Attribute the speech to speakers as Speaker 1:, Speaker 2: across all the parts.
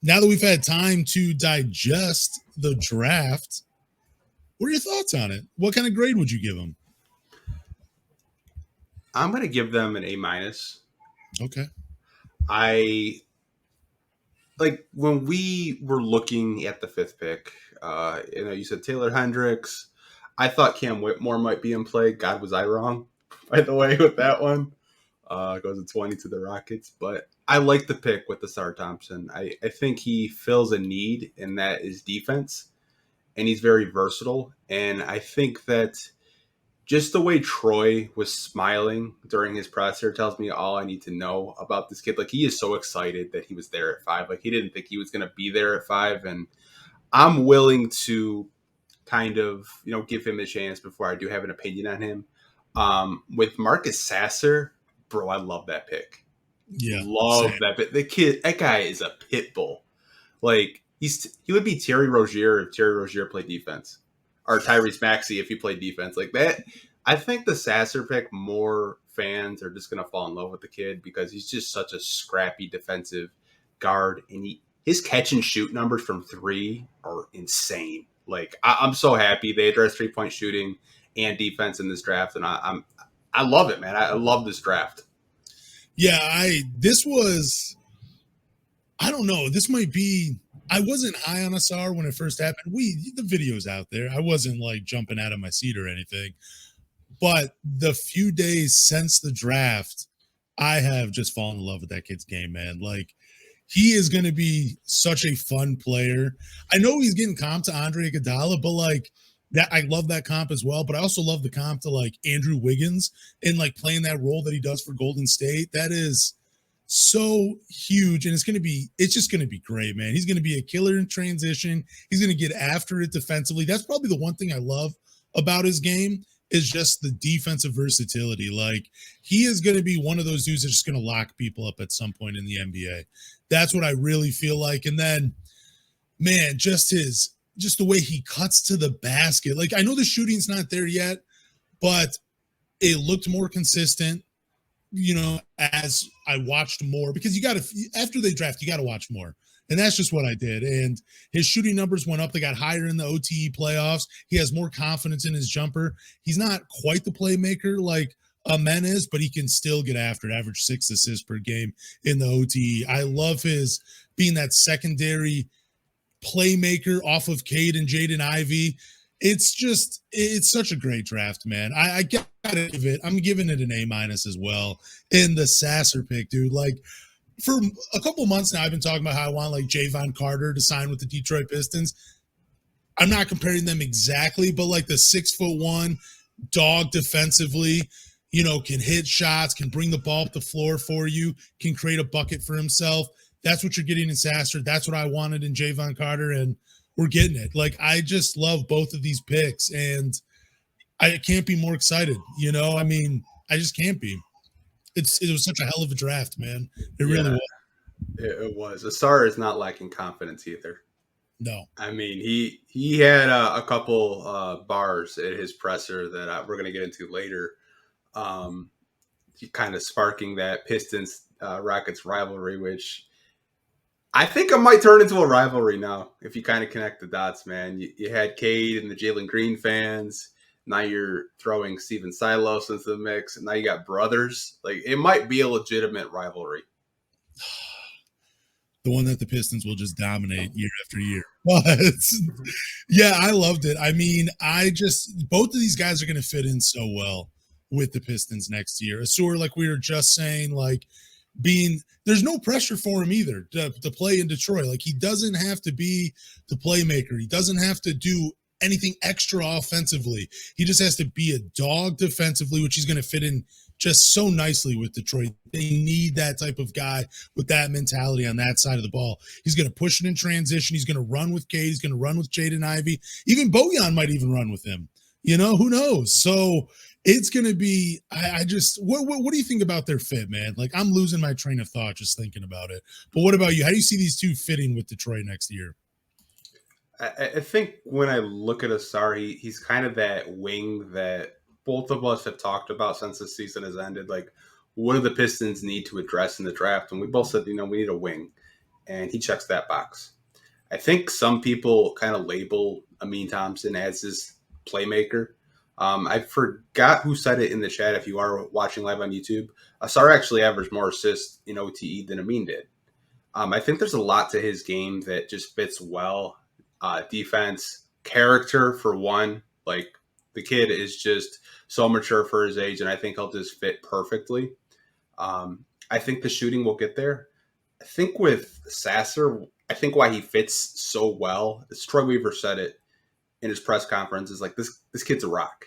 Speaker 1: Now that we've had time to digest the draft, what are your thoughts on it? What kind of grade would you give them?
Speaker 2: I'm going to give them an A minus.
Speaker 1: Okay.
Speaker 2: I like when we were looking at the fifth pick. You said Taylor Hendricks. I thought Cam Whitmore might be in play. God, was I wrong? By the way, with that one, goes to 20 to the Rockets. But I like the pick with Ausar Thompson. I think he fills a need, and that is defense, and he's very versatile. And I think that just the way Troy was smiling during his presser tells me all I need to know about this kid. Like, he is so excited that he was there at 5. Like, he didn't think he was going to be there at 5. And I'm willing to kind of, give him a chance before I do have an opinion on him. With Marcus Sasser, bro, I love that pick.
Speaker 1: Yeah.
Speaker 2: Love
Speaker 1: Same.
Speaker 2: that pick. The kid, that guy is a pit bull. Like, he would be Terry Rozier if Terry Rozier played defense, or Tyrese Maxey if he played defense. Like that, I think the Sasser pick, more fans are just gonna fall in love with the kid because he's just such a scrappy defensive guard, and his catch and shoot numbers from 3 are insane. Like, I'm so happy they addressed 3-point shooting and defense in this draft, and I love it, man. I love this draft.
Speaker 1: Yeah, this was, I don't know. This might be, I wasn't high on Ausar when it first happened. The video's out there. I wasn't like jumping out of my seat or anything. But the few days since the draft, I have just fallen in love with that kid's game, man. Like, he is going to be such a fun player. I know he's getting comp to Andre Iguodala, but like that, I love that comp as well. But I also love the comp to like Andrew Wiggins and like playing that role that he does for Golden State. That is so huge, and it's just going to be great, man. He's going to be a killer in transition. He's going to get after it defensively. That's probably the one thing I love about his game is just the defensive versatility. Like, he is going to be one of those dudes that's just going to lock people up at some point in the NBA. That's what I really feel like. And then, man, just the way he cuts to the basket. Like, I know the shooting's not there yet, but it looked more consistent, as I watched more, because after they draft, you got to watch more. And that's just what I did. And his shooting numbers went up. They got higher in the OTE playoffs. He has more confidence in his jumper. He's not quite the playmaker like Amen is, but he can still get after it, average 6 assists per game in the OTE. I love his being that secondary playmaker off of Cade and Jaden Ivey. It's such a great draft, man. I gotta give it. I'm giving it an A minus as well. In the Sasser pick, dude. Like, for a couple months now, I've been talking about how I want like Javon Carter to sign with the Detroit Pistons. I'm not comparing them exactly, but like the 6'1" dog defensively, can hit shots, can bring the ball up the floor for you, can create a bucket for himself. That's what you're getting in Sasser. That's what I wanted in Javon Carter, and we're getting it. Like, I just love both of these picks, and I can't be more excited. I mean, I just can't be. It was such a hell of a draft, man. It really was.
Speaker 2: It was. Ausar is not lacking confidence either.
Speaker 1: No.
Speaker 2: I mean, he had a couple bars at his presser that we're going to get into later. Kind of sparking that Pistons Rockets rivalry, which I think it might turn into a rivalry now if you kind of connect the dots, man. You had Cade and the Jalen Green fans. Now you're throwing Steven Silos into the mix, and now you got brothers. Like, it might be a legitimate rivalry.
Speaker 1: The one that the Pistons will just dominate year after year. But yeah, I loved it. I mean, both of these guys are going to fit in so well with the Pistons next year. Ausar, like we were just saying, like, there's no pressure for him either to play in Detroit. Like, he doesn't have to be the playmaker. He doesn't have to do anything extra offensively. He just has to be a dog defensively, which he's going to fit in just so nicely with Detroit. They need that type of guy with that mentality on that side of the ball. He's going to push it in transition. He's going to run with Cade. He's going to run with Jaden Ivey. Even Bojan might even run with him. Who knows? So it's going to be, what do you think about their fit, man? Like, I'm losing my train of thought just thinking about it. But what about you? How do you see these two fitting with Detroit next year?
Speaker 2: I think when I look at Ausar, he's kind of that wing that both of us have talked about since the season has ended. Like, what do the Pistons need to address in the draft? And we both said, we need a wing. and he checks that box. I think some people kind of label Amin Thompson as this playmaker. I forgot who said it in the chat. If you are watching live on YouTube, Ausar actually averaged more assists in OTE than Amin did. I think there's a lot to his game that just fits well. Defense, character for one. Like, the kid is just so mature for his age, and I think he'll just fit perfectly. I think the shooting will get there. I think with Sasser, I think why he fits so well, Troy Weaver said it in his press conference, is like, this kid's a rock.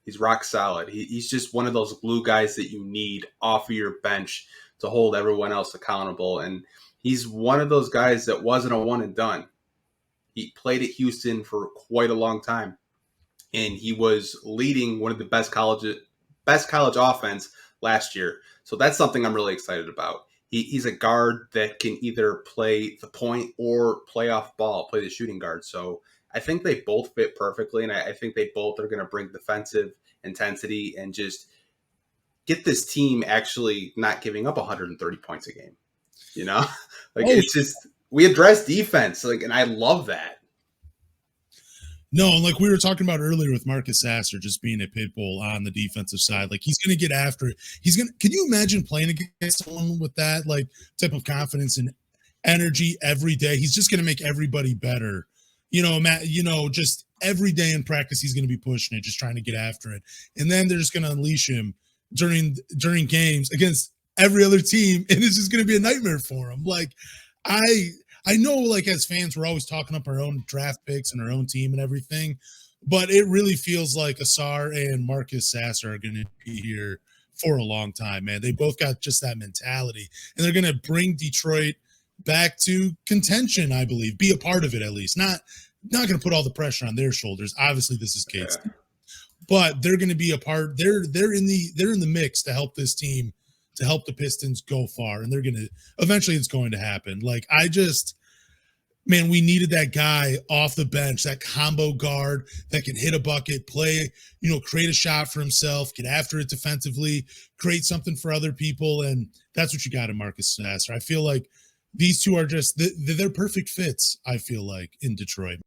Speaker 2: He's rock solid. He's just one of those glue guys that you need off of your bench to hold everyone else accountable. And he's one of those guys that wasn't a one and done. He played at Houston for quite a long time, and he was leading one of the best college offense last year. So that's something I'm really excited about. He's a guard that can either play the point or play off ball, play the shooting guard. So I think they both fit perfectly, and I think they both are going to bring defensive intensity and just get this team actually not giving up 130 points a game. You know, like, it's just, we address defense, like, and I love that.
Speaker 1: No, like we were talking about earlier with Marcus Sasser just being a pit bull on the defensive side. Like, he's going to get after it. Can you imagine playing against someone with that, like, type of confidence and energy every day? He's just going to make everybody better. Matt, just every day in practice, he's going to be pushing it, just trying to get after it. And then they're just going to unleash him during games against every other team. And it's just going to be a nightmare for him. Like, I know, like, as fans, we're always talking up our own draft picks and our own team and everything, but it really feels like Ausar and Marcus Sasser are going to be here for a long time, man. They both got just that mentality, and they're going to bring Detroit back to contention, I believe, be a part of it at least. Not going to put all the pressure on their shoulders. Obviously, this is Kate's team, but they're going to be a part. They're in the mix to help this team, to help the Pistons go far, and eventually it's going to happen. Like, man, we needed that guy off the bench, that combo guard that can hit a bucket, play, create a shot for himself, get after it defensively, create something for other people, and that's what you got in Marcus Sasser. I feel like these two are just, they're perfect fits, I feel like, in Detroit.